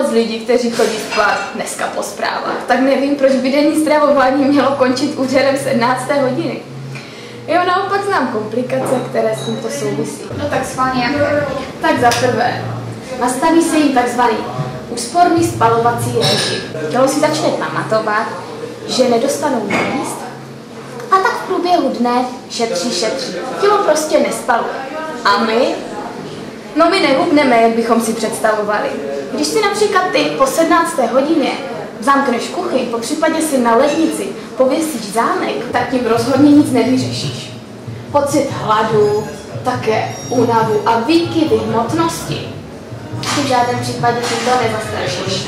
moc lidí, kteří chodí spát dneska po zprávách, tak nevím, proč by denní stravování mělo končit úderem 17. hodiny. Jo, naopak znám komplikace, které s tímto souvisí. No tak schválně jaké? Tak za prvé, nastaví se jim takzvaný úsporný spalovací režim. Tělo si začne pamatovat, že nedostanou jíst a tak v průběhu dne šetří. Tělo prostě nespaluje. A my? No my nehubneme, jak bychom si představovali. Když si například ty po 17. hodině zamkneš kuchyň, po případě si na lednici pověsíš zámek, tak tím rozhodně nic nevyřešíš. Pocit hladu, také únavu a výkyvy hmotnosti. V žádném případě si to nezastrašíš.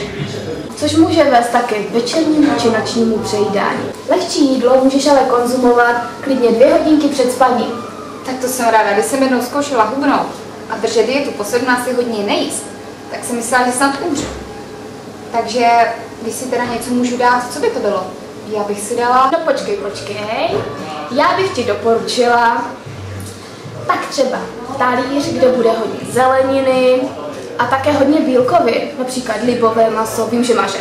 Což může vést také k večernímu či nočnímu přejídání. Lehčí jídlo můžeš ale konzumovat klidně 2 hodinky před spaním. Tak to jsem ráda, když jsem jednou zkoušela hubnout a držet dietu po 17 hodině nejíst, tak jsem myslela, že snad umřu. Takže když si teda něco můžu dát, co by to bylo? Já bych si dala... No počkej. Já bych ti doporučila tak třeba talíř, kde bude hodně zeleniny a také hodně bílkovin, například libové maso, vím, že máš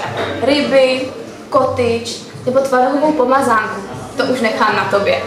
ryby, kotyč nebo tvarohovou pomazánku. To už nechám na tobě.